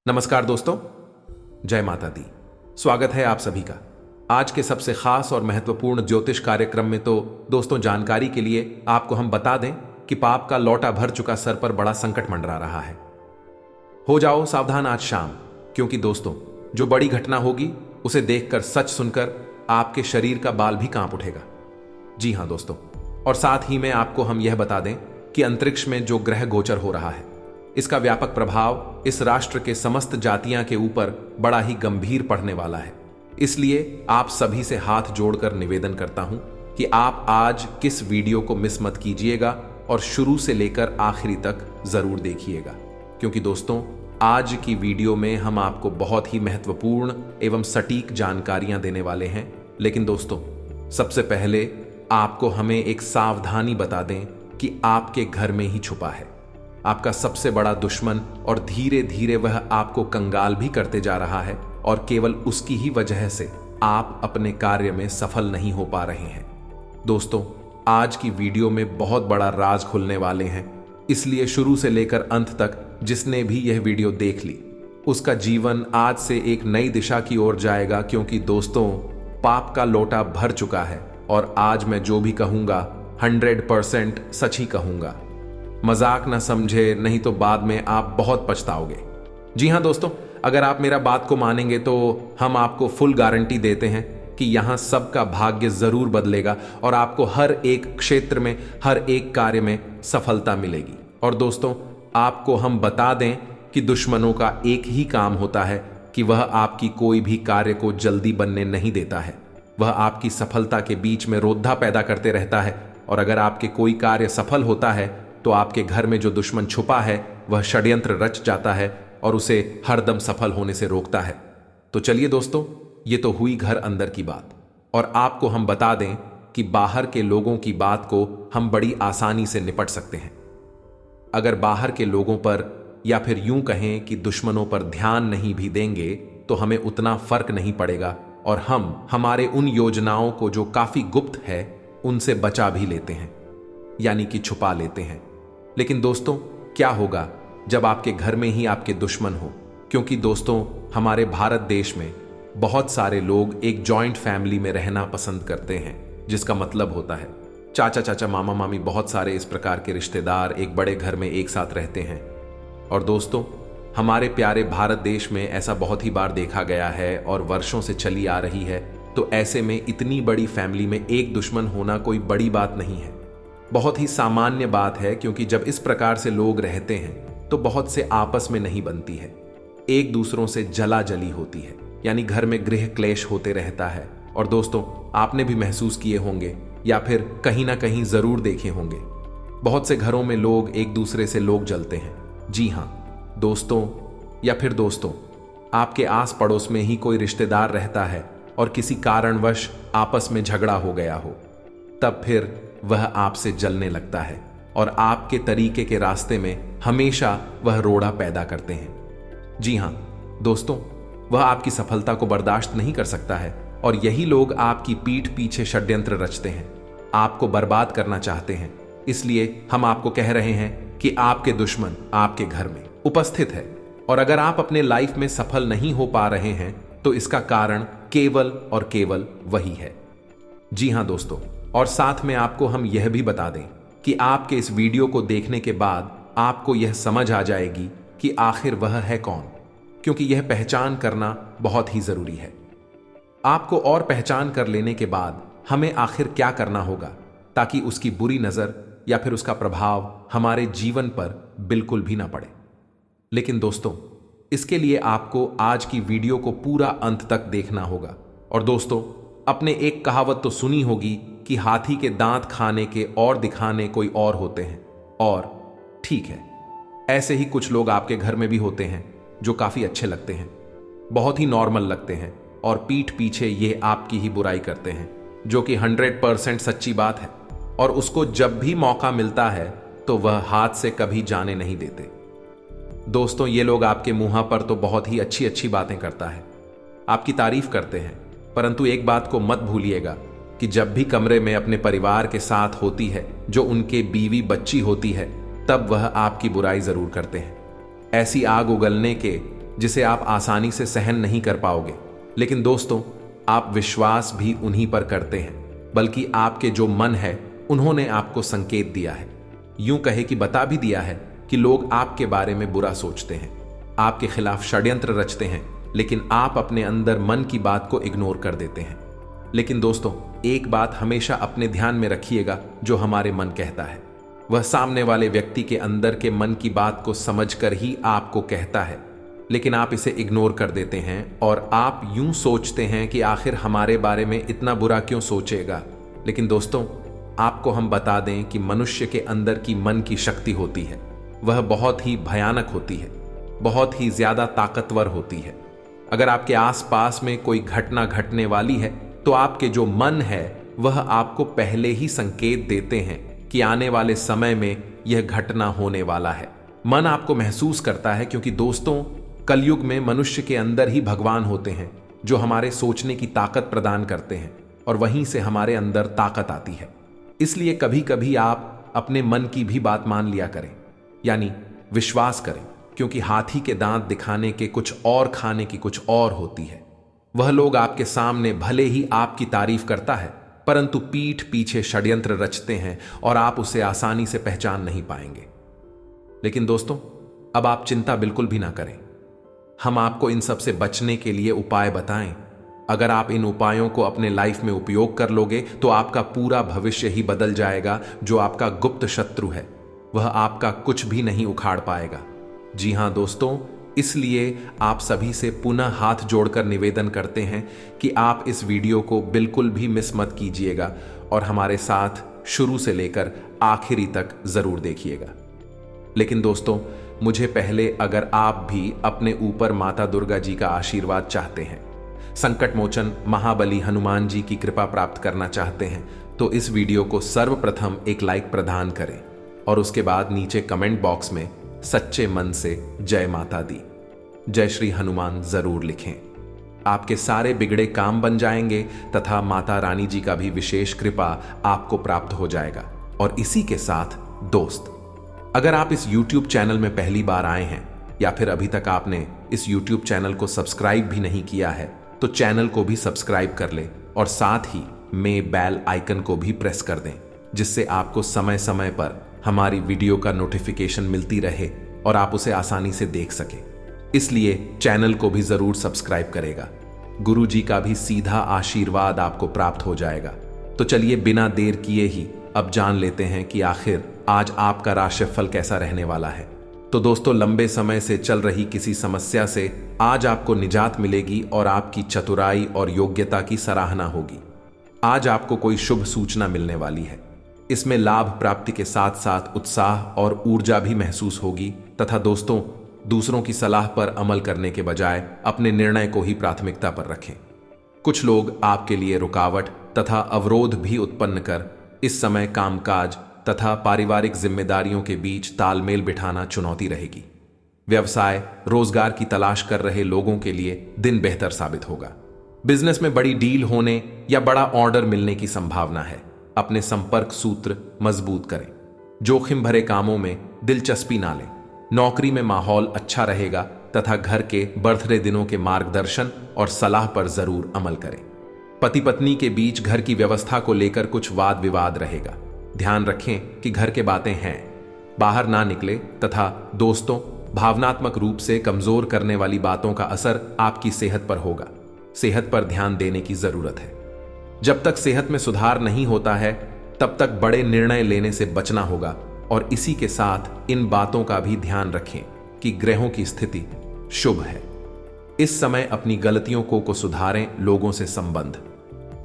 नमस्कार दोस्तों, जय माता दी। स्वागत है आप सभी का आज के सबसे खास और महत्वपूर्ण ज्योतिष कार्यक्रम में। तो दोस्तों, जानकारी के लिए आपको हम बता दें कि पाप का लौटा भर चुका सर पर बड़ा संकट मंडरा रहा है। हो जाओ सावधान आज शाम, क्योंकि दोस्तों जो बड़ी घटना होगी उसे देखकर, सच सुनकर आपके शरीर का बाल भी कांप उठेगा। जी हां दोस्तों, और साथ ही में आपको हम यह बता दें कि अंतरिक्ष में जो ग्रह गोचर हो रहा है, इसका व्यापक प्रभाव इस राष्ट्र के समस्त जातियां के ऊपर बड़ा ही गंभीर पड़ने वाला है। इसलिए आप सभी से हाथ जोड़कर निवेदन करता हूं कि आप आज किस वीडियो को मिस मत कीजिएगा और शुरू से लेकर आखिरी तक जरूर देखिएगा, क्योंकि दोस्तों आज की वीडियो में हम आपको बहुत ही महत्वपूर्ण एवं सटीक जानकारियां देने वाले हैं। लेकिन दोस्तों, सबसे पहले आपको हमें एक सावधानी बता दें कि आपके घर में ही छुपा है आपका सबसे बड़ा दुश्मन, और धीरे धीरे वह आपको कंगाल भी करते जा रहा है, और केवल उसकी ही वजह से आप अपने कार्य में सफल नहीं हो पा रहे हैं। दोस्तों, आज की वीडियो में बहुत बड़ा राज खुलने वाले हैं, इसलिए शुरू से लेकर अंत तक जिसने भी यह वीडियो देख ली, उसका जीवन आज से एक नई दिशा की ओर जाएगा। क्योंकि दोस्तों, पाप का लोटा भर चुका है, और आज मैं जो भी कहूंगा 100% सच ही कहूंगा। मजाक ना समझे, नहीं तो बाद में आप बहुत पछताओगे। जी हां दोस्तों, अगर आप मेरा बात को मानेंगे तो हम आपको फुल गारंटी देते हैं कि यहां सबका भाग्य जरूर बदलेगा और आपको हर एक क्षेत्र में, हर एक कार्य में सफलता मिलेगी। और दोस्तों, आपको हम बता दें कि दुश्मनों का एक ही काम होता है कि वह आपकी कोई भी कार्य को जल्दी बनने नहीं देता है। वह आपकी सफलता के बीच में रोधा पैदा करते रहता है, और अगर आपके कोई कार्य सफल होता है तो आपके घर में जो दुश्मन छुपा है वह षड्यंत्र रच जाता है और उसे हरदम सफल होने से रोकता है। तो चलिए दोस्तों, ये तो हुई घर अंदर की बात, और आपको हम बता दें कि बाहर के लोगों की बात को हम बड़ी आसानी से निपट सकते हैं। अगर बाहर के लोगों पर, या फिर यूं कहें कि दुश्मनों पर ध्यान नहीं भी देंगे तो हमें उतना फर्क नहीं पड़ेगा, और हम हमारे उन योजनाओं को जो काफी गुप्त है उनसे बचा भी लेते हैं, यानी कि छुपा लेते हैं। लेकिन दोस्तों, क्या होगा जब आपके घर में ही आपके दुश्मन हो? क्योंकि दोस्तों, हमारे भारत देश में बहुत सारे लोग एक जॉइंट फैमिली में रहना पसंद करते हैं, जिसका मतलब होता है चाचा चाचा, मामा मामी, बहुत सारे इस प्रकार के रिश्तेदार एक बड़े घर में एक साथ रहते हैं। और दोस्तों, हमारे प्यारे भारत देश में ऐसा बहुत ही बार देखा गया है और वर्षों से चली आ रही है। तो ऐसे में इतनी बड़ी फैमिली में एक दुश्मन होना कोई बड़ी बात नहीं है, बहुत ही सामान्य बात है। क्योंकि जब इस प्रकार से लोग रहते हैं तो बहुत से आपस में नहीं बनती है, एक दूसरों से जला जली होती है, यानी घर में गृह क्लेश होते रहता है। और दोस्तों, आपने भी महसूस किए होंगे या फिर कहीं ना कहीं जरूर देखे होंगे, बहुत से घरों में लोग एक दूसरे से लोग जलते हैं। जी हां दोस्तों, या फिर दोस्तों, आपके आस पड़ोस में ही कोई रिश्तेदार रहता है और किसी कारणवश आपस में झगड़ा हो गया हो, तब फिर वह आपसे जलने लगता है और आपके तरीके के रास्ते में हमेशा वह रोड़ा पैदा करते हैं। जी हां दोस्तों, वह आपकी सफलता को बर्दाश्त नहीं कर सकता है, और यही लोग आपकी पीठ पीछे षड्यंत्र रचते हैं, आपको बर्बाद करना चाहते हैं। इसलिए हम आपको कह रहे हैं कि आपके दुश्मन आपके घर में उपस्थित है, और अगर आप अपने लाइफ में सफल नहीं हो पा रहे हैं तो इसका कारण केवल और केवल वही है। जी हां दोस्तों, और साथ में आपको हम यह भी बता दें कि आपके इस वीडियो को देखने के बाद आपको यह समझ आ जाएगी कि आखिर वह है कौन, क्योंकि यह पहचान करना बहुत ही जरूरी है। आपको और पहचान कर लेने के बाद हमें आखिर क्या करना होगा ताकि उसकी बुरी नजर या फिर उसका प्रभाव हमारे जीवन पर बिल्कुल भी ना पड़े। लेकिन दोस्तों, इसके लिए आपको आज की वीडियो को पूरा अंत तक देखना होगा। और दोस्तों, अपने एक कहावत तो सुनी होगी कि हाथी के दांत खाने के और दिखाने कोई और होते हैं। और ठीक है, ऐसे ही कुछ लोग आपके घर में भी होते हैं जो काफी अच्छे लगते हैं, बहुत ही नॉर्मल लगते हैं, और पीठ पीछे ये आपकी ही बुराई करते हैं, जो कि 100% सच्ची बात है। और उसको जब भी मौका मिलता है तो वह हाथ से कभी जाने नहीं देते। दोस्तों, ये लोग आपके मुंह पर तो बहुत ही अच्छी अच्छी बातें करता है, आपकी तारीफ करते हैं, परंतु एक बात को मत भूलिएगा कि जब भी कमरे में अपने परिवार के साथ होती है, जो उनके बीवी बच्ची होती है, तब वह आपकी बुराई जरूर करते हैं। ऐसी आग उगलने के जिसे आप आसानी से सहन नहीं कर पाओगे। लेकिन दोस्तों, आप विश्वास भी उन्हीं पर करते हैं, बल्कि आपके जो मन है उन्होंने आपको संकेत दिया है। यूं कहे कि बता भी दिया है कि लोग आपके बारे में बुरा सोचते हैं, आपके खिलाफ षड्यंत्र रचते हैं, लेकिन आप अपने अंदर मन की बात को इग्नोर कर देते हैं। लेकिन दोस्तों, एक बात हमेशा अपने ध्यान में रखिएगा, जो हमारे मन कहता है वह सामने वाले व्यक्ति के अंदर के मन की बात को समझकर ही आपको कहता है, लेकिन आप इसे इग्नोर कर देते हैं और आप यूं सोचते हैं कि आखिर हमारे बारे में इतना बुरा क्यों सोचेगा। लेकिन दोस्तों, आपको हम बता दें कि मनुष्य के अंदर की मन की शक्ति होती है, वह बहुत ही भयानक होती है, बहुत ही ज्यादा ताकतवर होती है। अगर आपके आसपास में कोई घटना घटने वाली है तो आपके जो मन है वह आपको पहले ही संकेत देते हैं कि आने वाले समय में यह घटना होने वाला है। मन आपको महसूस करता है, क्योंकि दोस्तों, कलयुग में मनुष्य के अंदर ही भगवान होते हैं जो हमारे सोचने की ताकत प्रदान करते हैं और वहीं से हमारे अंदर ताकत आती है। इसलिए कभी कभी आप अपने मन की भी बात मान लिया करें, यानी विश्वास करें, क्योंकि हाथी के दांत दिखाने के कुछ और खाने की कुछ और होती है। वह लोग आपके सामने भले ही आपकी तारीफ करता है, परंतु पीठ पीछे षड्यंत्र रचते हैं और आप उसे आसानी से पहचान नहीं पाएंगे। लेकिन दोस्तों, अब आप चिंता बिल्कुल भी ना करें। हम आपको इन सब से बचने के लिए उपाय बताएं। अगर आप इन उपायों को अपने लाइफ में उपयोग कर लोगे तो आपका पूरा भविष्य ही बदल जाएगा। जो आपका गुप्त शत्रु है वह आपका कुछ भी नहीं उखाड़ पाएगा। जी हां दोस्तों, इसलिए आप सभी से पुनः हाथ जोड़कर निवेदन करते हैं कि आप इस वीडियो को बिल्कुल भी मिस मत कीजिएगा और हमारे साथ शुरू से लेकर आखिरी तक जरूर देखिएगा। लेकिन दोस्तों, मुझे पहले, अगर आप भी अपने ऊपर माता दुर्गा जी का आशीर्वाद चाहते हैं, संकट मोचन महाबली हनुमान जी की कृपा प्राप्त करना चाहते हैं, तो इस वीडियो को सर्वप्रथम एक लाइक प्रदान करें और उसके बाद नीचे कमेंट बॉक्स में सच्चे मन से जय माता दी, जय श्री हनुमान जरूर लिखें। आपके सारे बिगड़े काम बन जाएंगे तथा माता रानी जी का भी विशेष कृपा आपको प्राप्त हो जाएगा। और इसी के साथ दोस्त, अगर आप इस YouTube चैनल में पहली बार आए हैं या फिर अभी तक आपने इस YouTube चैनल को सब्सक्राइब भी नहीं किया है, तो चैनल को भी सब्सक्राइब कर ले और साथ ही में बेल आइकन को भी प्रेस कर दें, जिससे आपको समय समय पर हमारी वीडियो का नोटिफिकेशन मिलती रहे और आप उसे आसानी से देख सके। इसलिए चैनल को भी जरूर सब्सक्राइब करेगा। गुरु जी का भी सीधा आशीर्वाद आपको प्राप्त हो जाएगा। तो चलिए बिना देर किए ही अब जान लेते हैं कि आखिर आज आपका राशिफल कैसा रहने वाला है। तो दोस्तों, लंबे समय से चल रही किसी समस्या से आज आपको निजात मिलेगी और आपकी चतुराई और योग्यता की सराहना होगी। आज आपको कोई शुभ सूचना मिलने वाली है। इसमें लाभ प्राप्ति के साथ साथ उत्साह और ऊर्जा भी महसूस होगी तथा दोस्तों, दूसरों की सलाह पर अमल करने के बजाय अपने निर्णय को ही प्राथमिकता पर रखें। कुछ लोग आपके लिए रुकावट तथा अवरोध भी उत्पन्न कर इस समय कामकाज तथा पारिवारिक जिम्मेदारियों के बीच तालमेल बिठाना चुनौती रहेगी। व्यवसाय, रोजगार की तलाश कर रहे लोगों के लिए दिन बेहतर साबित होगा। बिजनेस में बड़ी डील होने या बड़ा ऑर्डर मिलने की संभावना है। अपने संपर्क सूत्र मजबूत करें। जोखिम भरे कामों में दिलचस्पी ना लें। नौकरी में माहौल अच्छा रहेगा तथा घर के बर्थडे दिनों के मार्गदर्शन और सलाह पर जरूर अमल करें। पति पत्नी के बीच घर की व्यवस्था को लेकर कुछ वाद विवाद रहेगा। ध्यान रखें कि घर के बातें हैं, बाहर ना निकले तथा दोस्तों, भावनात्मक रूप से कमजोर करने वाली बातों का असर आपकी सेहत पर होगा। सेहत पर ध्यान देने की जरूरत है। जब तक सेहत में सुधार नहीं होता है तब तक बड़े निर्णय लेने से बचना होगा। और इसी के साथ इन बातों का भी ध्यान रखें कि ग्रहों की स्थिति शुभ है। इस समय अपनी गलतियों को सुधारें। लोगों से संबंध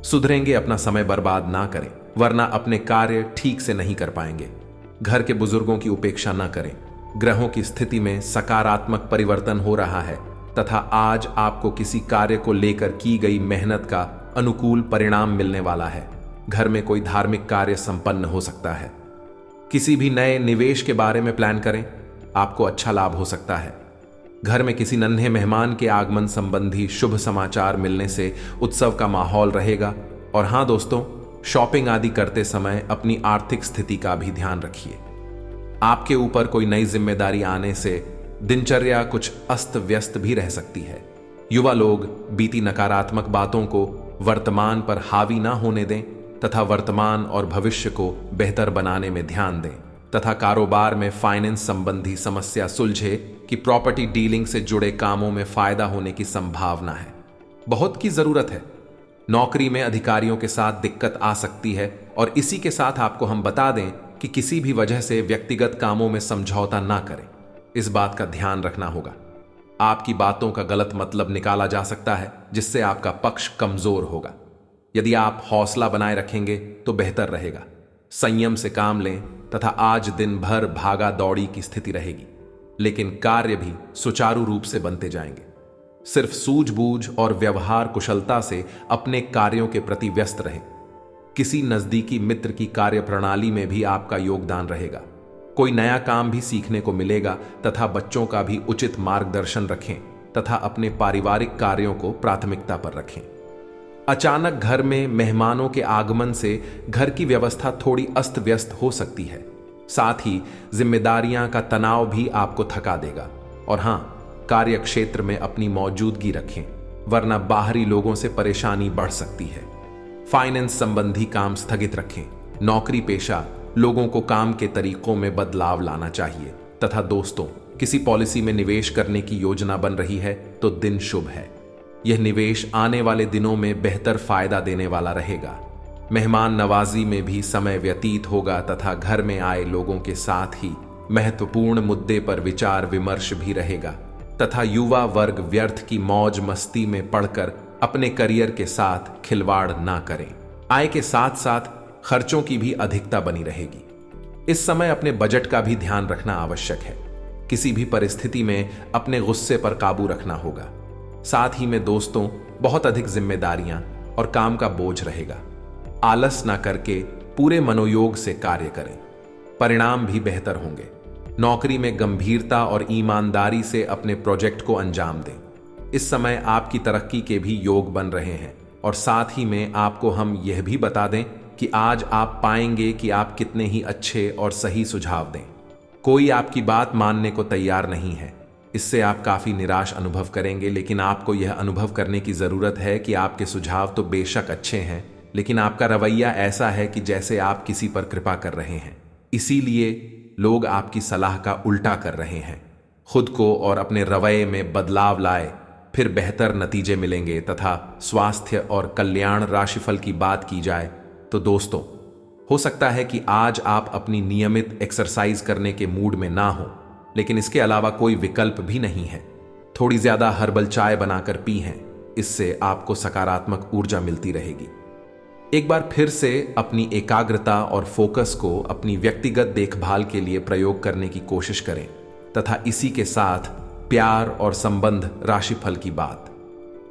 सुधरेंगे। अपना समय बर्बाद ना करें, वरना अपने कार्य ठीक से नहीं कर पाएंगे। घर के बुजुर्गों की उपेक्षा ना करें। ग्रहों की स्थिति में सकारात्मक परिवर्तन हो रहा है तथा आज आपको किसी कार्य को लेकर की गई मेहनत का अनुकूल परिणाम मिलने वाला है। घर में कोई धार्मिक कार्य संपन्न हो सकता है। किसी भी नए निवेश के बारे में प्लान करें, आपको अच्छा लाभ हो सकता है। घर में किसी नन्हे मेहमान के आगमन संबंधी शुभ समाचार मिलने से उत्सव का माहौल रहेगा। और हां दोस्तों, शॉपिंग आदि करते समय अपनी आर्थिक स्थिति का भी ध्यान रखिए। आपके ऊपर कोई नई जिम्मेदारी आने से दिनचर्या कुछ अस्त व्यस्त भी रह सकती है। युवा लोग बीती नकारात्मक बातों को वर्तमान पर हावी ना होने दें तथा वर्तमान और भविष्य को बेहतर बनाने में ध्यान दें तथा कारोबार में फाइनेंस संबंधी समस्या सुलझे कि प्रॉपर्टी डीलिंग से जुड़े कामों में फायदा होने की संभावना है। बहुत की जरूरत है। नौकरी में अधिकारियों के साथ दिक्कत आ सकती है और इसी के साथ आपको हम बता दें कि किसी भी वजह से व्यक्तिगत कामों में समझौता ना करें। इस बात का ध्यान रखना होगा। आपकी बातों का गलत मतलब निकाला जा सकता है जिससे आपका पक्ष कमजोर होगा। यदि आप हौसला बनाए रखेंगे तो बेहतर रहेगा। संयम से काम लें तथा आज दिन भर भागा दौड़ी की स्थिति रहेगी, लेकिन कार्य भी सुचारू रूप से बनते जाएंगे। सिर्फ सूझबूझ और व्यवहार कुशलता से अपने कार्यों के प्रति व्यस्त रहें। किसी नजदीकी मित्र की कार्य प्रणाली में भी आपका योगदान रहेगा। कोई नया काम भी सीखने को मिलेगा तथा बच्चों का भी उचित मार्गदर्शन रखें तथा अपने पारिवारिक कार्यों को प्राथमिकता पर रखें। अचानक घर में मेहमानों के आगमन से घर की व्यवस्था थोड़ी अस्त व्यस्त हो सकती है। साथ ही जिम्मेदारियां का तनाव भी आपको थका देगा। और हां, कार्य क्षेत्र में अपनी मौजूदगी रखें, वरना बाहरी लोगों से परेशानी बढ़ सकती है। फाइनेंस संबंधी काम स्थगित रखें। नौकरी पेशा लोगों को काम के तरीकों में बदलाव लाना चाहिए तथा दोस्तों, किसी पॉलिसी में निवेश करने की योजना बन रही है तो दिन शुभ है। यह निवेश आने वाले दिनों में बेहतर फायदा देने वाला रहेगा। मेहमान नवाजी में भी समय व्यतीत होगा तथा घर में आए लोगों के साथ ही महत्वपूर्ण मुद्दे पर विचार विमर्श भी रहेगा तथा युवा वर्ग व्यर्थ की मौज मस्ती में पड़कर अपने करियर के साथ खिलवाड़ ना करें। आय के साथ साथ खर्चों की भी अधिकता बनी रहेगी। इस समय अपने बजट का भी ध्यान रखना आवश्यक है। किसी भी परिस्थिति में अपने गुस्से पर काबू रखना होगा। साथ ही में दोस्तों, बहुत अधिक जिम्मेदारियां और काम का बोझ रहेगा। आलस ना करके पूरे मनोयोग से कार्य करें, परिणाम भी बेहतर होंगे। नौकरी में गंभीरता और ईमानदारी से अपने प्रोजेक्ट को अंजाम दें। इस समय आपकी तरक्की के भी योग बन रहे हैं और साथ ही में आपको हम यह भी बता दें कि आज आप पाएंगे कि आप कितने ही अच्छे और सही सुझाव दें। कोई आपकी बात मानने को तैयार नहीं है। इससे आप काफी निराश अनुभव करेंगे, लेकिन आपको यह अनुभव करने की जरूरत है कि आपके सुझाव तो बेशक अच्छे हैं, लेकिन आपका रवैया ऐसा है कि जैसे आप किसी पर कृपा कर रहे हैं। इसीलिए लोग आपकी सलाह का उल्टा कर रहे हैं। खुद को और अपने रवैये में बदलाव लाए, फिर बेहतर नतीजे मिलेंगे। तथा स्वास्थ्य और कल्याण राशिफल की बात की जाए तो दोस्तों, हो सकता है कि आज आप अपनी नियमित एक्सरसाइज करने के मूड में ना हो, लेकिन इसके अलावा कोई विकल्प भी नहीं है। थोड़ी ज्यादा हर्बल चाय बनाकर पी हैं, इससे आपको सकारात्मक ऊर्जा मिलती रहेगी। एक बार फिर से अपनी एकाग्रता और फोकस को अपनी व्यक्तिगत देखभाल के लिए प्रयोग करने की कोशिश करें तथा इसी के साथ प्यार और संबंध राशिफल की बात।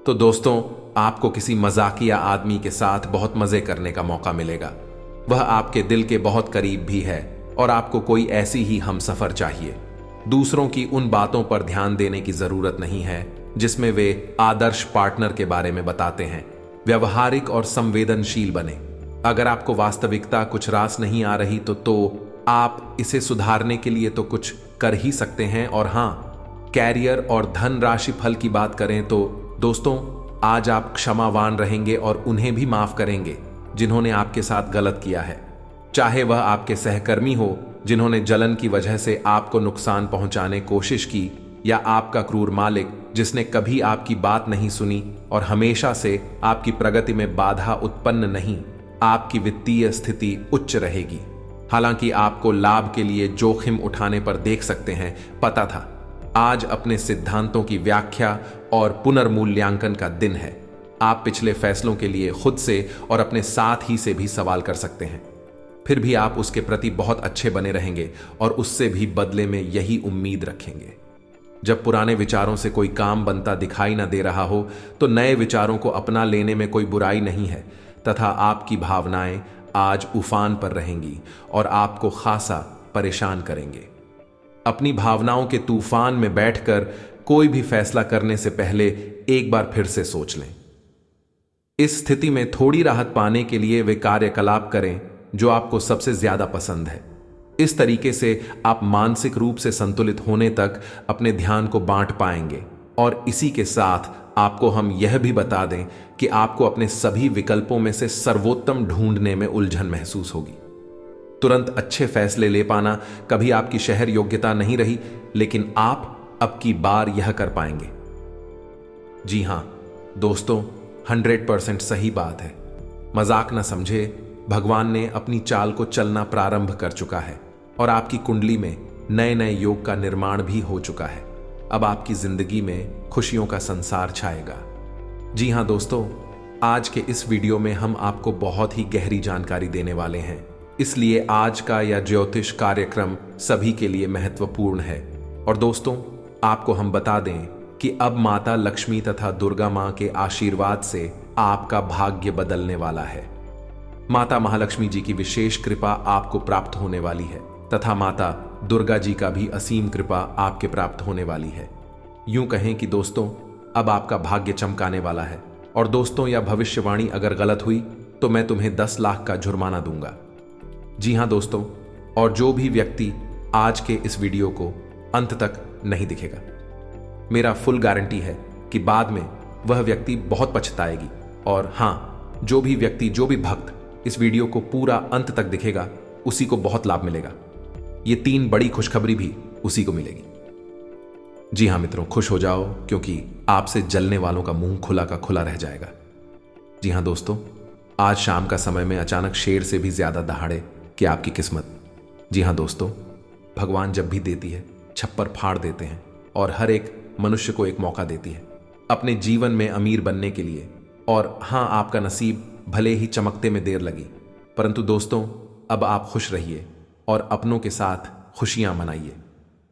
तो दोस्तों, आपको किसी मजाकिया आदमी के साथ बहुत मजे करने का मौका मिलेगा। वह आपके दिल के बहुत करीब भी है और आपको कोई ऐसी ही हमसफर चाहिए। दूसरों की उन बातों पर ध्यान देने की जरूरत नहीं है जिसमें वे आदर्श पार्टनर के बारे में बताते हैं। व्यवहारिक और संवेदनशील बने। अगर आपको वास्तविकता कुछ रास नहीं आ रही तो आप इसे सुधारने के लिए तो कुछ कर ही सकते हैं। और हां, कैरियर और धन राशि फल की बात करें तो दोस्तों, आज आप क्षमावान रहेंगे और उन्हें भी माफ करेंगे जिन्होंने आपके साथ गलत किया है। चाहे वह आपके सहकर्मी हो जिन्होंने जलन की वजह से आपको नुकसान पहुंचाने कोशिश की, या आपका क्रूर मालिक जिसने कभी आपकी बात नहीं सुनी और हमेशा से आपकी प्रगति में बाधा उत्पन्न नहीं। आपकी वित्तीय स्थिति उच्च रहेगी। हालांकि आपको लाभ के लिए जोखिम उठाने पर देख सकते हैं, पता था। आज अपने सिद्धांतों की व्याख्या और पुनर्मूल्यांकन का दिन है। आप पिछले फैसलों के लिए खुद से और अपने साथ ही से भी सवाल कर सकते हैं। फिर भी आप उसके प्रति बहुत अच्छे बने रहेंगे और उससे भी बदले में यही उम्मीद रखेंगे। जब पुराने विचारों से कोई काम बनता दिखाई न दे रहा हो तो नए विचारों को अपना लेने में कोई बुराई नहीं है तथा आपकी भावनाएं आज उफान पर रहेंगी और आपको खासा परेशान करेंगे। अपनी भावनाओं के तूफान में बैठकर कोई भी फैसला करने से पहले एक बार फिर से सोच लें। इस स्थिति में थोड़ी राहत पाने के लिए वे कार्यकलाप करें जो आपको सबसे ज्यादा पसंद है। इस तरीके से आप मानसिक रूप से संतुलित होने तक अपने ध्यान को बांट पाएंगे। और इसी के साथ आपको हम यह भी बता दें कि आपको अपने सभी विकल्पों में से सर्वोत्तम ढूंढने में उलझन महसूस होगी। तुरंत अच्छे फैसले ले पाना कभी आपकी शहर योग्यता नहीं रही, लेकिन आप अब की बार यह कर पाएंगे। जी हां दोस्तों, 100% सही बात है। मजाक न समझे, भगवान ने अपनी चाल को चलना प्रारंभ कर चुका है और आपकी कुंडली में नए नए योग का निर्माण भी हो चुका है। अब आपकी जिंदगी में खुशियों का संसार छाएगा। जी हां दोस्तों, आज के इस वीडियो में हम आपको बहुत ही गहरी जानकारी देने वाले हैं, इसलिए आज का यह ज्योतिष कार्यक्रम सभी के लिए महत्वपूर्ण है। और दोस्तों, आपको हम बता दें कि अब माता लक्ष्मी तथा दुर्गा मां के आशीर्वाद से आपका भाग्य बदलने वाला है। माता महालक्ष्मी जी की विशेष कृपा आपको प्राप्त होने वाली है तथा माता दुर्गा जी का भी असीम कृपा आपके प्राप्त होने वाली है। यूं कहें कि दोस्तों, अब आपका भाग्य चमकाने वाला है। और दोस्तों, यह भविष्यवाणी अगर गलत हुई तो मैं तुम्हें 10 लाख का जुर्माना दूंगा। जी हां दोस्तों, और जो भी व्यक्ति आज के इस वीडियो को अंत तक नहीं दिखेगा, मेरा फुल गारंटी है कि बाद में वह व्यक्ति बहुत पछताएगी। और हां, जो भी भक्त इस वीडियो को पूरा अंत तक दिखेगा, उसी को बहुत लाभ मिलेगा। ये 3 बड़ी खुशखबरी भी उसी को मिलेगी। जी हां मित्रों, खुश हो जाओ, क्योंकि आपसे जलने वालों का मुंह खुला का खुला रह जाएगा। जी हां दोस्तों, आज शाम का समय में अचानक शेर से भी ज्यादा दहाड़े कि आपकी किस्मत। जी हां दोस्तों, भगवान जब भी देती है छप्पर फाड़ देते हैं और हर एक मनुष्य को एक मौका देती है अपने जीवन में अमीर बनने के लिए। और हां, आपका नसीब भले ही चमकते में देर लगी, परंतु दोस्तों, अब आप खुश रहिए और अपनों के साथ खुशियां मनाइए।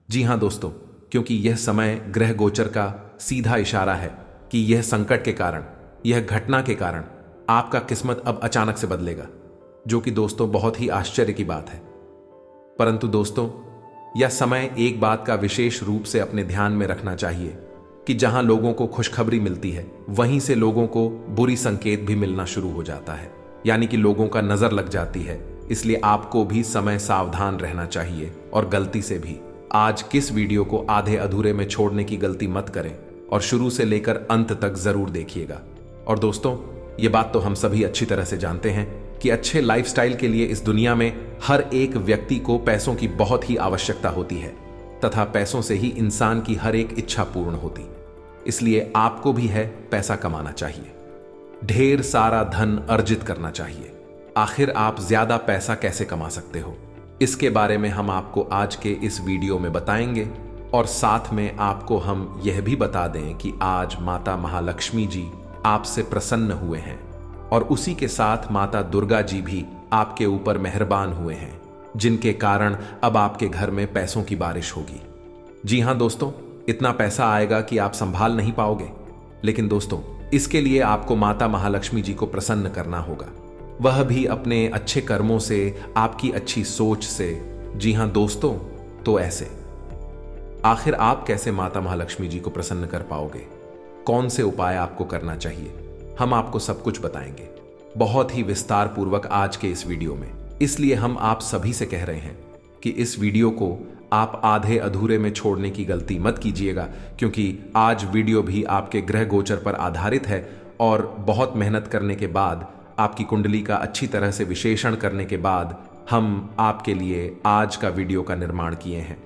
जी हां दोस्तों, क्योंकि यह समय ग्रह गोचर का सीधा इशारा है कि यह संकट के कारण, यह घटना के कारण आपका किस्मत अब अचानक से बदलेगा, जो कि दोस्तों बहुत ही आश्चर्य की बात है। परंतु दोस्तों, यह समय एक बात का विशेष रूप से अपने ध्यान में रखना चाहिए कि जहां लोगों को खुशखबरी मिलती है, वहीं से लोगों को बुरी संकेत भी मिलना शुरू हो जाता है, यानी कि लोगों का नजर लग जाती है। इसलिए आपको भी समय सावधान रहना चाहिए और गलती से भी आज किस वीडियो को आधे अधूरे में छोड़ने की गलती मत करें और शुरू से लेकर अंत तक जरूर देखिएगा। और दोस्तों, ये बात तो हम सभी अच्छी तरह से जानते हैं कि अच्छे लाइफस्टाइल के लिए इस दुनिया में हर एक व्यक्ति को पैसों की बहुत ही आवश्यकता होती है तथा पैसों से ही इंसान की हर एक इच्छा पूर्ण होती। इसलिए आपको भी है पैसा कमाना चाहिए, ढेर सारा धन अर्जित करना चाहिए। आखिर आप ज्यादा पैसा कैसे कमा सकते हो, इसके बारे में हम आपको आज के इस वीडियो में बताएंगे। और साथ में आपको हम यह भी बता दें कि आज माता महालक्ष्मी जी आपसे प्रसन्न हुए हैं और उसी के साथ माता दुर्गा जी भी आपके ऊपर मेहरबान हुए हैं, जिनके कारण अब आपके घर में पैसों की बारिश होगी। जी हां दोस्तों, इतना पैसा आएगा कि आप संभाल नहीं पाओगे। लेकिन दोस्तों, इसके लिए आपको माता महालक्ष्मी जी को प्रसन्न करना होगा, वह भी अपने अच्छे कर्मों से, आपकी अच्छी सोच से। जी हां दोस्तों, तो ऐसे आखिर आप कैसे माता महालक्ष्मी जी को प्रसन्न कर पाओगे, कौन से उपाय आपको करना चाहिए, हम आपको सब कुछ बताएंगे बहुत ही विस्तार पूर्वक आज के इस वीडियो में। इसलिए हम आप सभी से कह रहे हैं कि इस वीडियो को आप आधे अधूरे में छोड़ने की गलती मत कीजिएगा, क्योंकि आज वीडियो भी आपके ग्रह गोचर पर आधारित है और बहुत मेहनत करने के बाद, आपकी कुंडली का अच्छी तरह से विश्लेषण करने के बाद हम आपके लिए आज का वीडियो का निर्माण किए हैं।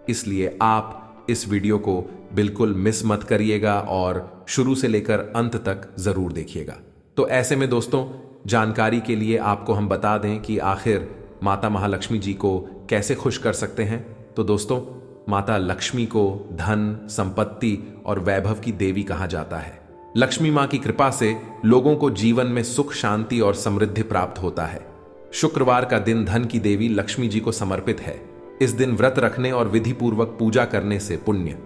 इसलिए आप इस वीडियो को बिल्कुल मिस मत करिएगा और शुरू से लेकर अंत तक जरूर देखिएगा। तो ऐसे में दोस्तों, जानकारी के लिए आपको हम बता दें कि आखिर माता महालक्ष्मी जी को कैसे खुश कर सकते हैं। तो दोस्तों, माता लक्ष्मी को धन, संपत्ति और वैभव की देवी कहा जाता है। लक्ष्मी मां की कृपा से लोगों को जीवन में सुख, शांति और समृद्धि प्राप्त होता है। शुक्रवार का दिन धन की देवी लक्ष्मी जी को समर्पित है। इस दिन व्रत रखने और विधि पूर्वक पूजा करने से पुण्य।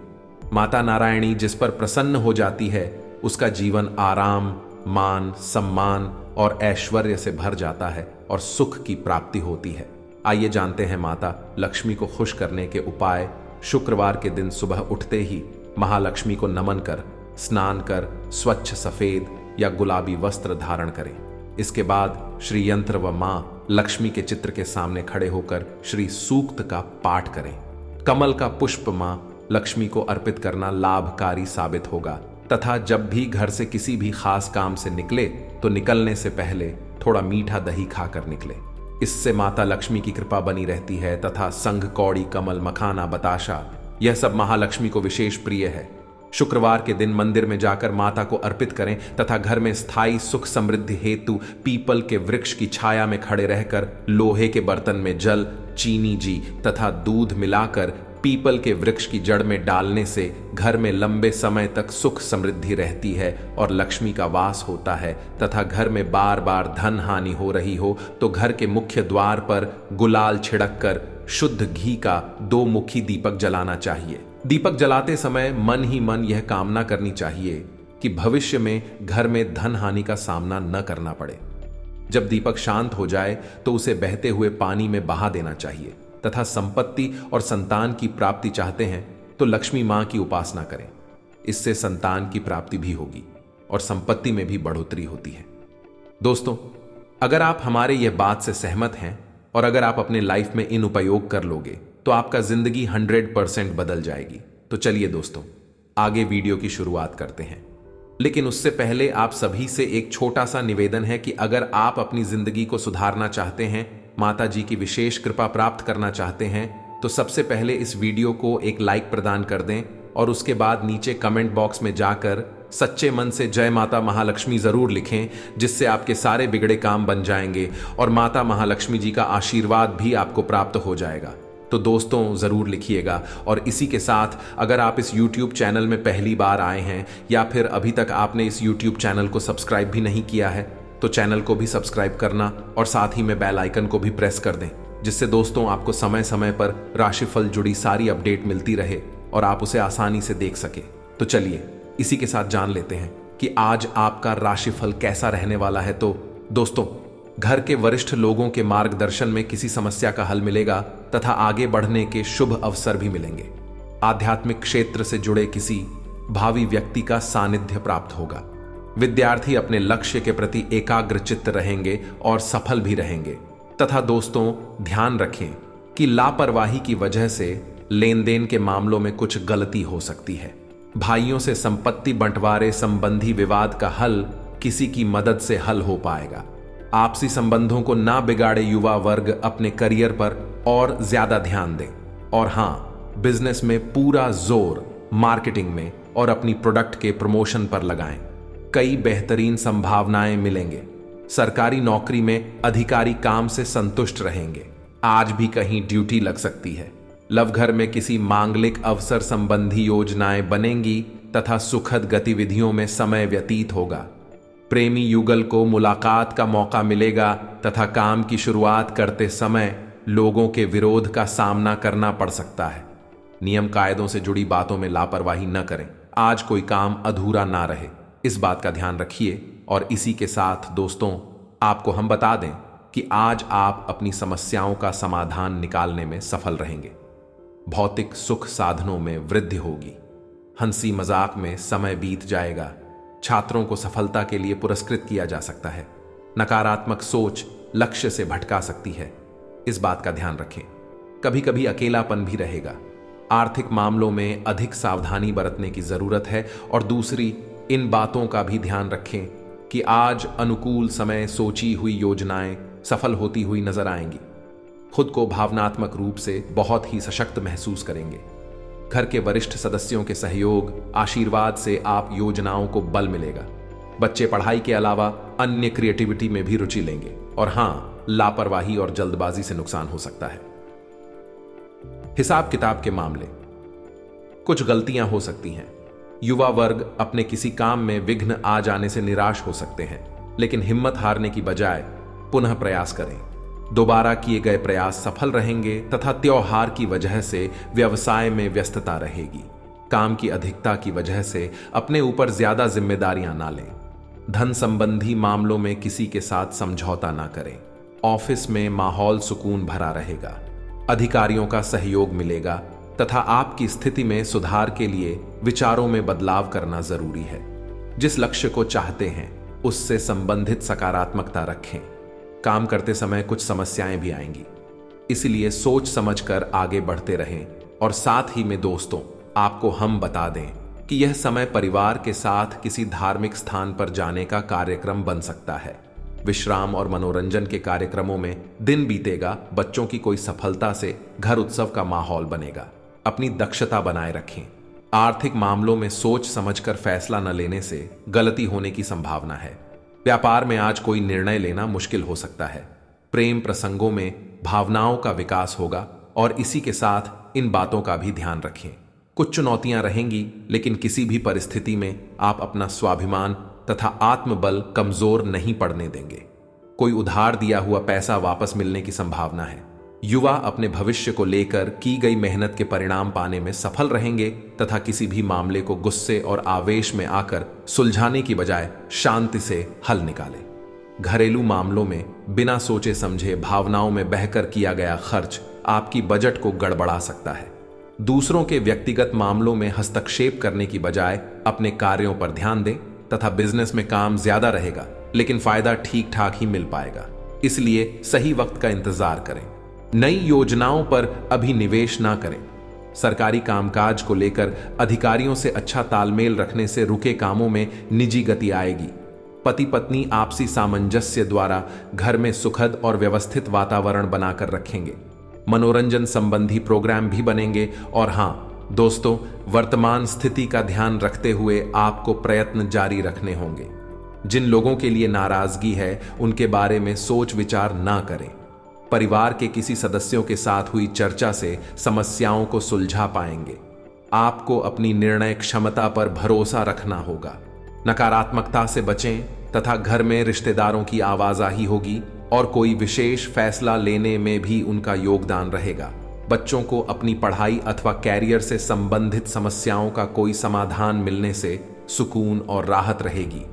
माता नारायणी जिस पर प्रसन्न हो जाती है, उसका जीवन आराम, मान, सम्मान और ऐश्वर्य से भर जाता है और सुख की प्राप्ति होती है। आइए जानते हैं माता लक्ष्मी को खुश करने के उपाय। शुक्रवार के दिन सुबह उठते ही महालक्ष्मी को नमन कर, स्नान कर, स्वच्छ सफेद या गुलाबी वस्त्र धारण करें। इसके बाद श्री यंत्र व मां लक्ष्मी के चित्र के सामने खड़े होकर श्री सूक्त का पाठ करें। कमल का पुष्प मां लक्ष्मी को अर्पित करना लाभकारी साबित होगा तथा जब भी घर से किसी भी खास काम से निकले तो निकलने से पहले थोड़ा मीठा दही खाकर निकले। इससे माता लक्ष्मी की कृपा बनी रहती है तथा संघ, कौड़ी, कमल, मखाना, बताशा यह सब महालक्ष्मी को विशेष प्रिय है। शुक्रवार के दिन मंदिर में जाकर माता को अर्पित करें तथा घर में स्थायी सुख समृद्धि हेतु पीपल के वृक्ष की छाया में खड़े रहकर लोहे के बर्तन में जल, चीनी जी तथा दूध मिलाकर पीपल के वृक्ष की जड़ में डालने से घर में लंबे समय तक सुख समृद्धि रहती है और लक्ष्मी का वास होता है तथा घर में बार बार धन हानि हो रही हो तो घर के मुख्य द्वार पर गुलाल छिड़क कर शुद्ध घी का 2 मुखी दीपक जलाना चाहिए। दीपक जलाते समय मन ही मन यह कामना करनी चाहिए कि भविष्य में घर में धन हानि का सामना न करना पड़े। जब दीपक शांत हो जाए तो उसे बहते हुए पानी में बहा देना चाहिए तथा संपत्ति और संतान की प्राप्ति चाहते हैं तो लक्ष्मी मां की उपासना करें। इससे संतान की प्राप्ति भी होगी और संपत्ति में भी बढ़ोतरी होती है। दोस्तों, अगर आप हमारे यह बात से सहमत हैं और अगर आप अपने लाइफ में इन उपयोग कर लोगे तो आपका जिंदगी 100% बदल जाएगी। तो चलिए दोस्तों, आगे वीडियो की शुरुआत करते हैं। लेकिन उससे पहले आप सभी से एक छोटा सा निवेदन है कि अगर आप अपनी जिंदगी को सुधारना चाहते हैं, माता जी की विशेष कृपा प्राप्त करना चाहते हैं, तो सबसे पहले इस वीडियो को एक लाइक प्रदान कर दें और उसके बाद नीचे कमेंट बॉक्स में जाकर सच्चे मन से जय माता महालक्ष्मी जरूर लिखें, जिससे आपके सारे बिगड़े काम बन जाएंगे और माता महालक्ष्मी जी का आशीर्वाद भी आपको प्राप्त हो जाएगा। तो दोस्तों, जरूर लिखिएगा। और इसी के साथ अगर आप इस YouTube चैनल में पहली बार आए हैं या फिर अभी तक आपने इस YouTube चैनल को सब्सक्राइब भी नहीं किया है तो चैनल को भी सब्सक्राइब करना और साथ ही में बेल आइकन को भी प्रेस कर दें, जिससे दोस्तों आपको समय समय पर राशिफल जुड़ी सारी अपडेट मिलती रहे और आप उसे आसानी से देख सके। तो चलिए इसी के साथ जान लेते हैं कि आज आपका राशिफल कैसा रहने वाला है। तो दोस्तों, घर के वरिष्ठ लोगों के मार्गदर्शन में किसी समस्या का हल मिलेगा तथा आगे बढ़ने के शुभ अवसर भी मिलेंगे। आध्यात्मिक क्षेत्र से जुड़े किसी भावी व्यक्ति का सानिध्य प्राप्त होगा। विद्यार्थी अपने लक्ष्य के प्रति एकाग्रचित्त रहेंगे और सफल भी रहेंगे। तथा दोस्तों, ध्यान रखें कि लापरवाही की वजह से लेन देन के मामलों में कुछ गलती हो सकती है। भाइयों से संपत्ति बंटवारे संबंधी विवाद का हल किसी की मदद से हल हो पाएगा। आपसी संबंधों को ना बिगाड़े युवा वर्ग अपने करियर पर और ज्यादा ध्यान दें। और हाँ, बिजनेस में पूरा जोर मार्केटिंग में और अपनी प्रोडक्ट के प्रमोशन पर लगाएं। कई बेहतरीन संभावनाएं मिलेंगे। सरकारी नौकरी में अधिकारी काम से संतुष्ट रहेंगे। आज भी कहीं ड्यूटी लग सकती है। लव घर में किसी मांगलिक अवसर संबंधी योजनाएं बनेंगी तथा सुखद गतिविधियों में समय व्यतीत होगा। प्रेमी युगल को मुलाकात का मौका मिलेगा तथा काम की शुरुआत करते समय लोगों के विरोध का सामना करना पड़ सकता है। नियम कायदों से जुड़ी बातों में लापरवाही न करें। आज कोई काम अधूरा ना रहे, इस बात का ध्यान रखिए। और इसी के साथ दोस्तों, आपको हम बता दें कि आज आप अपनी समस्याओं का समाधान निकालने में सफल रहेंगे। भौतिक सुख साधनों में वृद्धि होगी। हंसी मजाक में समय बीत जाएगा। छात्रों को सफलता के लिए पुरस्कृत किया जा सकता है। नकारात्मक सोच लक्ष्य से भटका सकती है, इस बात का ध्यान रखें। कभी कभी अकेलापन भी रहेगा। आर्थिक मामलों में अधिक सावधानी बरतने की जरूरत है। और दूसरी, इन बातों का भी ध्यान रखें कि आज अनुकूल समय सोची हुई योजनाएं सफल होती हुई नजर आएंगी। खुद को भावनात्मक रूप से बहुत ही सशक्त महसूस करेंगे। घर के वरिष्ठ सदस्यों के सहयोग, आशीर्वाद से आप योजनाओं को बल मिलेगा। बच्चे पढ़ाई के अलावा अन्य क्रिएटिविटी में भी रुचि लेंगे। और हाँ, लापरवाही और जल्दबाजी से नुकसान हो सकता है। हिसाब किताब के मामले, कुछ गलतियां हो सकती हैं। युवा वर्ग अपने किसी काम में विघ्न आ जाने से निराश हो सकते हैं, लेकिन हिम्मत हारने की बजाय पुनः प्रयास करें। दोबारा किए गए प्रयास सफल रहेंगे तथा त्योहार की वजह से व्यवसाय में व्यस्तता रहेगी। काम की अधिकता की वजह से अपने ऊपर ज्यादा जिम्मेदारियां ना लें। धन संबंधी मामलों में किसी के साथ समझौता ना करें। ऑफिस में माहौल सुकून भरा रहेगा। अधिकारियों का सहयोग मिलेगा तथा आपकी स्थिति में सुधार के लिए विचारों में बदलाव करना जरूरी है। जिस लक्ष्य को चाहते हैं उससे संबंधित सकारात्मकता रखें। काम करते समय कुछ समस्याएं भी आएंगी, इसलिए सोच समझकर आगे बढ़ते रहें। और साथ ही में दोस्तों, आपको हम बता दें कि यह समय परिवार के साथ किसी धार्मिक स्थान पर जाने का कार्यक्रम बन सकता है। विश्राम और मनोरंजन के कार्यक्रमों में दिन बीतेगा, बच्चों की कोई सफलता से घर उत्सव का माहौल बनेगा। अपनी दक्षता बनाए रखें। आर्थिक मामलों में सोच समझकर फैसला न लेने से गलती होने की संभावना है। व्यापार में आज कोई निर्णय लेना मुश्किल हो सकता है। प्रेम प्रसंगों में भावनाओं का विकास होगा और इसी के साथ इन बातों का भी ध्यान रखें। कुछ चुनौतियां रहेंगी, लेकिन किसी भी परिस्थिति में आप अपना स्वाभिमान तथा आत्मबल कमजोर नहीं पड़ने देंगे। कोई उधार दिया हुआ पैसा वापस मिलने की संभावना है। युवा अपने भविष्य को लेकर की गई मेहनत के परिणाम पाने में सफल रहेंगे तथा किसी भी मामले को गुस्से और आवेश में आकर सुलझाने की बजाय शांति से हल निकालें। घरेलू मामलों में बिना सोचे समझे भावनाओं में बहकर किया गया खर्च आपकी बजट को गड़बड़ा सकता है। दूसरों के व्यक्तिगत मामलों में हस्तक्षेप करने की बजाय अपने कार्यों पर ध्यान दें तथा बिजनेस में काम ज्यादा रहेगा, लेकिन फायदा ठीक ठाक ही मिल पाएगा, इसलिए सही वक्त का इंतजार करें। नई योजनाओं पर अभी निवेश ना करें। सरकारी कामकाज को लेकर अधिकारियों से अच्छा तालमेल रखने से रुके कामों में निजी गति आएगी। पति पत्नी आपसी सामंजस्य द्वारा घर में सुखद और व्यवस्थित वातावरण बनाकर रखेंगे। मनोरंजन संबंधी प्रोग्राम भी बनेंगे। और हाँ दोस्तों, वर्तमान स्थिति का ध्यान रखते हुए आपको प्रयत्न जारी रखने होंगे। जिन लोगों के लिए नाराजगी है, उनके बारे में सोच विचार ना करें। परिवार के किसी सदस्यों के साथ हुई चर्चा से समस्याओं को सुलझा पाएंगे। आपको अपनी निर्णय क्षमता पर भरोसा रखना होगा। नकारात्मकता से बचें तथा घर में रिश्तेदारों की आवाजाही होगी और कोई विशेष फैसला लेने में भी उनका योगदान रहेगा। बच्चों को अपनी पढ़ाई अथवा कैरियर से संबंधित समस्याओं का कोई समाधान मिलने से सुकून और राहत रहेगी।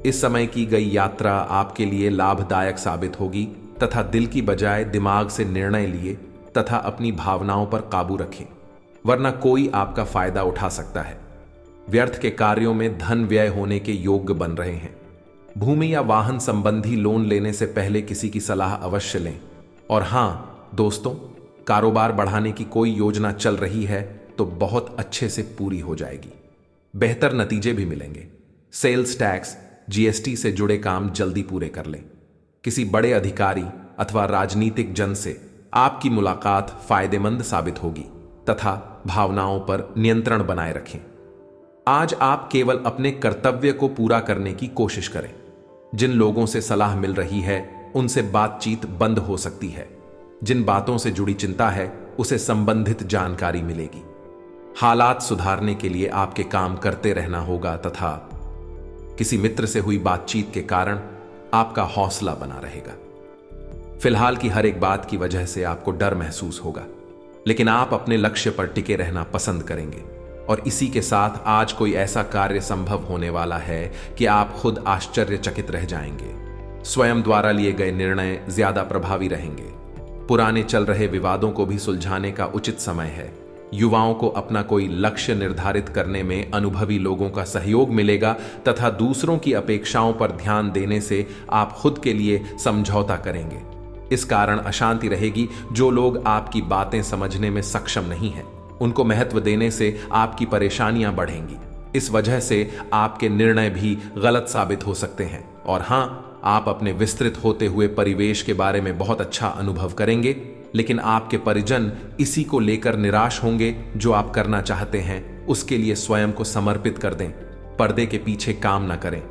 इस समय की गई यात्रा आपके लिए लाभदायक साबित होगी तथा दिल की बजाय दिमाग से निर्णय लिए तथा अपनी भावनाओं पर काबू रखें, वरना कोई आपका फायदा उठा सकता है। व्यर्थ के कार्यों में धन व्यय होने के योग्य बन रहे हैं। भूमि या वाहन संबंधी लोन लेने से पहले किसी की सलाह अवश्य लें। और हाँ दोस्तों, कारोबार बढ़ाने की कोई योजना चल रही है तो बहुत अच्छे से पूरी हो जाएगी। बेहतर नतीजे भी मिलेंगे। सेल्स टैक्स, जीएसटी से जुड़े काम जल्दी पूरे कर लें। किसी बड़े अधिकारी अथवा राजनीतिक जन से आपकी मुलाकात फायदेमंद साबित होगी तथा भावनाओं पर नियंत्रण बनाए रखें। आज आप केवल अपने कर्तव्य को पूरा करने की कोशिश करें। जिन लोगों से सलाह मिल रही है उनसे बातचीत बंद हो सकती है। जिन बातों से जुड़ी चिंता है उसे संबंधित जानकारी मिलेगी। हालात सुधारने के लिए आपके काम करते रहना होगा तथा किसी मित्र से हुई बातचीत के कारण आपका हौसला बना रहेगा। फिलहाल की हर एक बात की वजह से आपको डर महसूस होगा, लेकिन आप अपने लक्ष्य पर टिके रहना पसंद करेंगे। और इसी के साथ आज कोई ऐसा कार्य संभव होने वाला है कि आप खुद आश्चर्यचकित रह जाएंगे। स्वयं द्वारा लिए गए निर्णय ज्यादा प्रभावी रहेंगे। पुराने चल रहे विवादों को भी सुलझाने का उचित समय है। युवाओं को अपना कोई लक्ष्य निर्धारित करने में अनुभवी लोगों का सहयोग मिलेगा तथा दूसरों की अपेक्षाओं पर ध्यान देने से आप खुद के लिए समझौता करेंगे। इस कारण अशांति रहेगी। जो लोग आपकी बातें समझने में सक्षम नहीं हैं, उनको महत्व देने से आपकी परेशानियां बढ़ेंगी। इस वजह से आपके निर्णय भी गलत साबित हो सकते हैं। और हाँ, आप अपने विस्तृत होते हुए परिवेश के बारे में बहुत अच्छा अनुभव करेंगे, लेकिन आपके परिजन इसी को लेकर निराश होंगे। जो आप करना चाहते हैं उसके लिए स्वयं को समर्पित कर दें। पर्दे के पीछे काम न करें।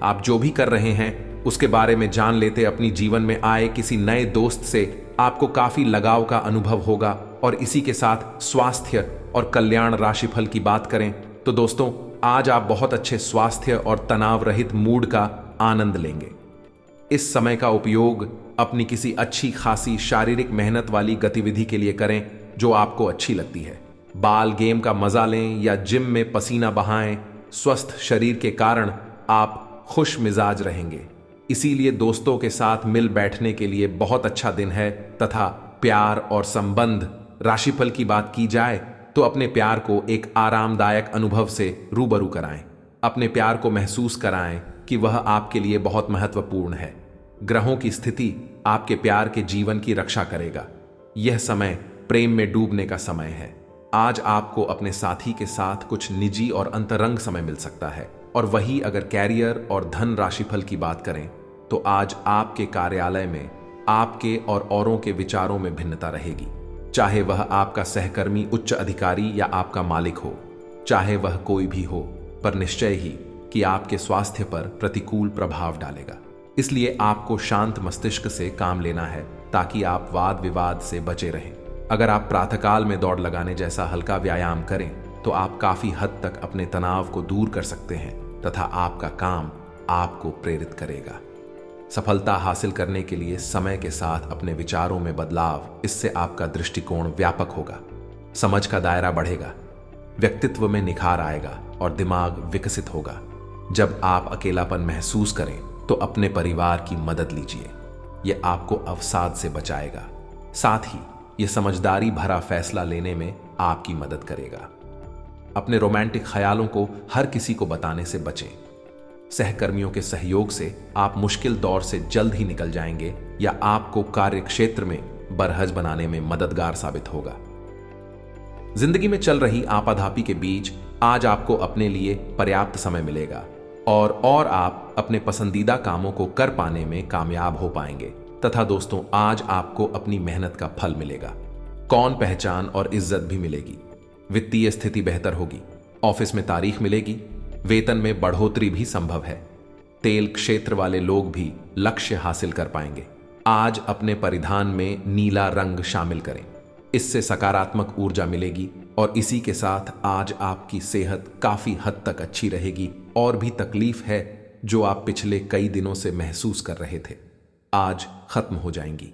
आप जो भी कर रहे हैं उसके बारे में जान लेते अपनी जीवन में आए किसी नए दोस्त से आपको काफी लगाव का अनुभव होगा। और इसी के साथ स्वास्थ्य और कल्याण राशिफल की बात करें तो दोस्तों, आज आप बहुत अच्छे स्वास्थ्य और तनाव रहित मूड का आनंद लेंगे। इस समय का उपयोग अपनी किसी अच्छी खासी शारीरिक मेहनत वाली गतिविधि के लिए करें जो आपको अच्छी लगती है। बाल गेम का मजा लें या जिम में पसीना बहाएं। स्वस्थ शरीर के कारण आप खुश मिजाज रहेंगे। इसीलिए दोस्तों के साथ मिल बैठने के लिए बहुत अच्छा दिन है। तथा प्यार और संबंध राशिफल की बात की जाए तो अपने प्यार को एक आरामदायक अनुभव से रूबरू कराएं। अपने प्यार को महसूस कराएं कि वह आपके लिए बहुत महत्वपूर्ण है। ग्रहों की स्थिति आपके प्यार के जीवन की रक्षा करेगा। यह समय प्रेम में डूबने का समय है। आज आपको अपने साथी के साथ कुछ निजी और अंतरंग समय मिल सकता है। और वही अगर कैरियर और धन राशिफल की बात करें तो आज आपके कार्यालय में आपके और औरों के विचारों में भिन्नता रहेगी। चाहे वह आपका सहकर्मी, उच्च अधिकारी या आपका मालिक हो, चाहे वह कोई भी हो, पर निश्चय ही कि आपके स्वास्थ्य पर प्रतिकूल प्रभाव डालेगा। इसलिए आपको शांत मस्तिष्क से काम लेना है ताकि आप वाद विवाद से बचे रहें। अगर आप प्रातःकाल में दौड़ लगाने जैसा हल्का व्यायाम करें तो आप काफी हद तक अपने तनाव को दूर कर सकते हैं तथा आपका काम आपको प्रेरित करेगा। सफलता हासिल करने के लिए समय के साथ अपने विचारों में बदलाव, इससे आपका दृष्टिकोण व्यापक होगा, समझ का दायरा बढ़ेगा, व्यक्तित्व में निखार आएगा और दिमाग विकसित होगा। जब आप अकेलापन महसूस करें तो अपने परिवार की मदद लीजिए, यह आपको अवसाद से बचाएगा। साथ ही यह समझदारी भरा फैसला लेने में आपकी मदद करेगा। अपने रोमांटिक ख्यालों को हर किसी को बताने से बचें। सहकर्मियों के सहयोग से आप मुश्किल दौर से जल्द ही निकल जाएंगे या आपको कार्य क्षेत्र में बरहज बनाने में मददगार साबित होगा। जिंदगी में चल रही आपाधापी के बीच आज आपको अपने लिए पर्याप्त समय मिलेगा और आप अपने पसंदीदा कामों को कर पाने में कामयाब हो पाएंगे। तथा दोस्तों, आज आपको अपनी मेहनत का फल मिलेगा। कौन पहचान और इज्जत भी मिलेगी। वित्तीय स्थिति बेहतर होगी। ऑफिस में तारीख मिलेगी। वेतन में बढ़ोतरी भी संभव है। तेल क्षेत्र वाले लोग भी लक्ष्य हासिल कर पाएंगे। आज अपने परिधान में नीला रंग शामिल करें, इससे सकारात्मक ऊर्जा मिलेगी। और इसी के साथ आज आपकी सेहत काफी हद तक अच्छी रहेगी और भी तकलीफ है जो आप पिछले कई दिनों से महसूस कर रहे थे, आज खत्म हो जाएंगी।